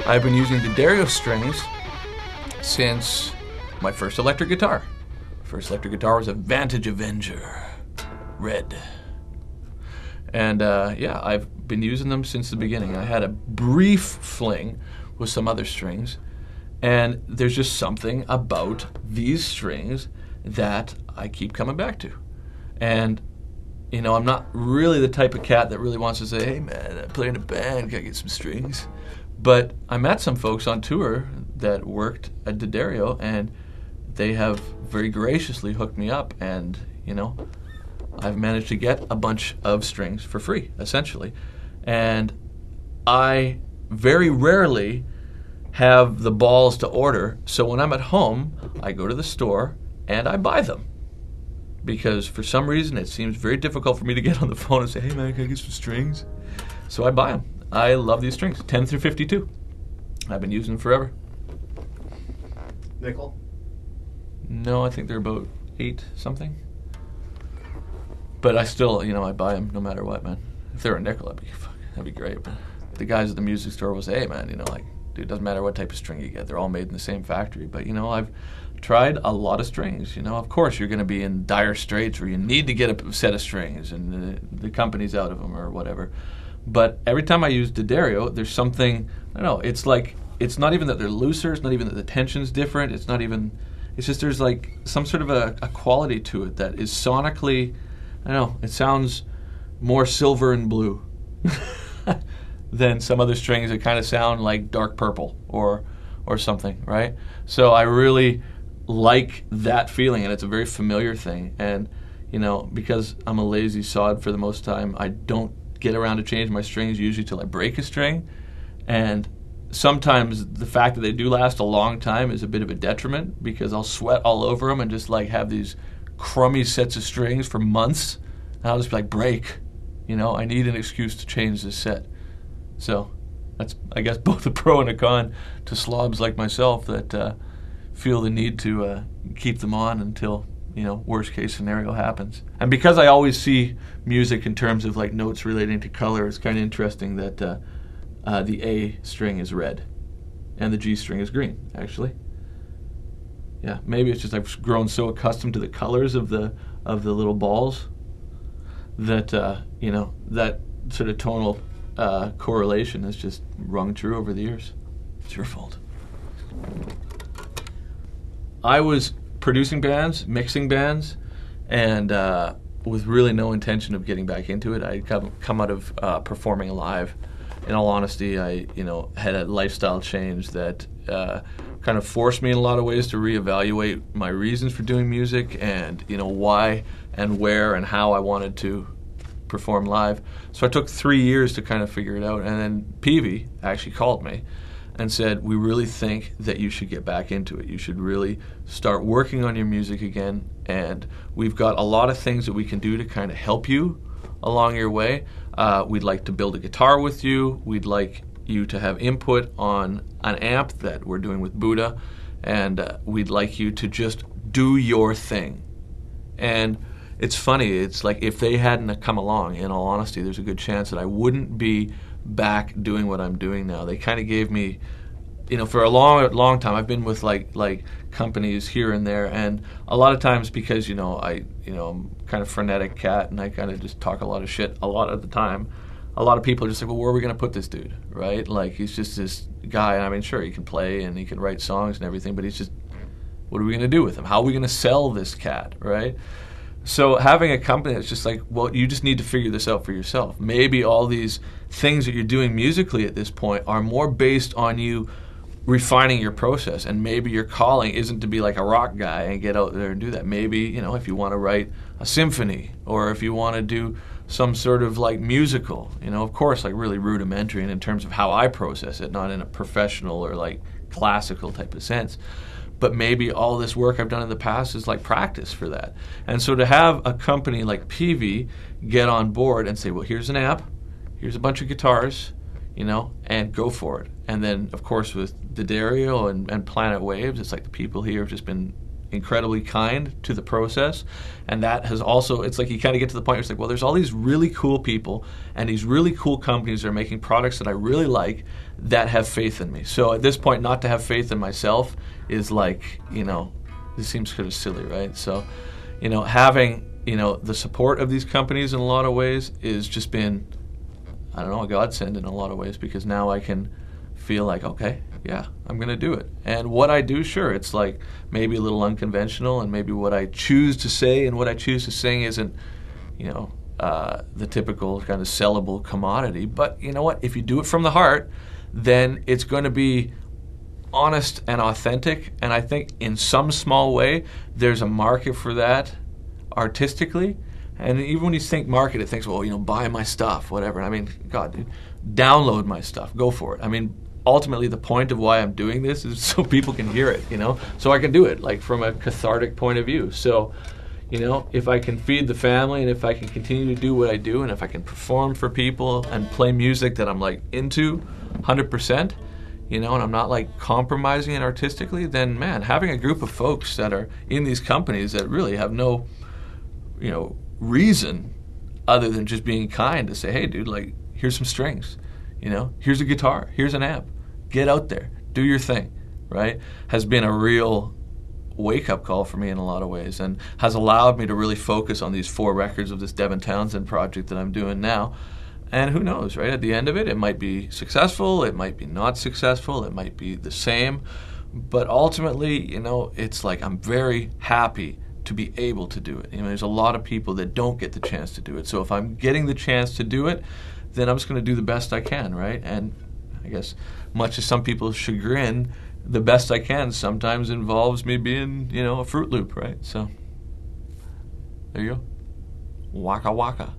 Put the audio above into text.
I've been using D'Addario strings since my first electric guitar. First electric guitar was a Vantage Avenger, red. And yeah, I've been using them since the beginning. I had a brief fling with some other strings, and there's just something about these strings that I keep coming back to. And, you know, I'm not really the type of cat that really wants to say, hey man, I play in a band, can I get some strings? But I met some folks on tour that worked at D'Addario, and they have very graciously hooked me up, and, you know, I've managed to get a bunch of strings for free, essentially. And I very rarely have the balls to order, so when I'm at home, I go to the store and I buy them. Because for some reason it seems very difficult for me to get on the phone and say, hey man, can I get some strings? So I buy them. I love these strings, 10 through 52. I've been using them forever. Nickel? No, I think they're about 8 something. But I still, you know, I buy them no matter what, man. If they're a nickel, that'd be great. But the guys at the music store will say, hey man, you know, like, dude, it doesn't matter what type of string you get. They're all made in the same factory. But, you know, I've tried a lot of strings. You know, of course, you're going to be in dire straits where you need to get a set of strings and the company's out of them or whatever. But every time I use D'Addario, there's something, I don't know, it's like, it's not even that they're looser, it's not even that the tension's different, it's not even, it's just there's like some sort of a quality to it that is sonically, I don't know, it sounds more silver and blue than some other strings that kind of sound like dark purple or something, right? So I really like that feeling, and it's a very familiar thing. And, you know, because I'm a lazy sod for the most time, I don't get around to change my strings usually till I break a string. And sometimes the fact that they do last a long time is a bit of a detriment, because I'll sweat all over them and just like have these crummy sets of strings for months, and I'll just be like, break. You know, I need an excuse to change this set. So that's, I guess, both a pro and a con to slobs like myself that feel the need to keep them on until, you know, worst case scenario happens. And because I always see music in terms of like notes relating to color, it's kind of interesting that the A string is red and the G string is green, actually. Yeah, maybe it's just I've grown so accustomed to the colors of the little balls that you know, that sort of tonal correlation has just rung true over the years. It's your fault. I was producing bands, mixing bands, and with really no intention of getting back into it. I'd come out of performing live. In all honesty, I, you know, had a lifestyle change that kind of forced me in a lot of ways to reevaluate my reasons for doing music and, you know, why and where and how I wanted to perform live. So I took 3 years to kind of figure it out, and then Peavy actually called me and said, we really think that you should get back into it. You should really start working on your music again, and we've got a lot of things that we can do to kind of help you along your way. We'd like to build a guitar with you. We'd like you to have input on an amp that we're doing with Buddha, and we'd like you to just do your thing. And it's funny, it's like if they hadn't come along, in all honesty, there's a good chance that I wouldn't be back doing what I'm doing now. They kind of gave me, you know, for a long time, I've been with like companies here and there, and a lot of times because, you know, I'm kind of frenetic cat and I kind of just talk a lot of shit a lot of the time. A lot of people are just like, well, where are we going to put this dude, right? Like, he's just this guy, and I mean, sure, he can play and he can write songs and everything, but he's just, what are we going to do with him? How are we going to sell this cat, right? So having a company that's just like, well, you just need to figure this out for yourself. Maybe all these things that you're doing musically at this point are more based on you refining your process, and maybe your calling isn't to be like a rock guy and get out there and do that. Maybe, you know, if you want to write a symphony, or if you want to do some sort of like musical, you know, of course, like really rudimentary and in terms of how I process it, not in a professional or like classical type of sense. But maybe all this work I've done in the past is like practice for that. And so to have a company like Peavy get on board and say, well, here's an amp, here's a bunch of guitars, you know, and go for it. And then, of course, with D'Addario and Planet Waves, it's like the people here have just been incredibly kind to the process. And that has also, it's like you kind of get to the point where it's like, well, there's all these really cool people and these really cool companies that are making products that I really like that have faith in me. So at this point, not to have faith in myself is like, this seems kind of silly, right? So, having, the support of these companies in a lot of ways is just been, I don't know, a godsend in a lot of ways, because now I can feel like, okay, yeah, I'm going to do it. And what I do, sure, it's like maybe a little unconventional, and maybe what I choose to say and what I choose to sing isn't, the typical kind of sellable commodity. But you know what? If you do it from the heart, then it's going to be honest and authentic. And I think in some small way, there's a market for that artistically. And even when you think market, it thinks, well, buy my stuff, whatever. I mean, God, dude, download my stuff, go for it. I mean, ultimately the point of why I'm doing this is so people can hear it, so I can do it like from a cathartic point of view. So, if I can feed the family, and if I can continue to do what I do, and if I can perform for people and play music that I'm like into 100%, and I'm not like compromising it artistically, then man, having a group of folks that are in these companies that really have no, reason other than just being kind to say, hey dude, like here's some strings, here's a guitar, here's an amp, get out there, do your thing, right, has been a real wake-up call for me in a lot of ways, and has allowed me to really focus on these 4 records of this Devin Townsend project that I'm doing now. And who knows, right, at the end of it, it might be successful, it might be not successful, it might be the same, but ultimately, it's like I'm very happy to be able to do it. There's a lot of people that don't get the chance to do it. So if I'm getting the chance to do it, then I'm just going to do the best I can, right? And I guess much to some people's chagrin, the best I can sometimes involves me being, a Fruit Loop, right? So there you go. Waka waka.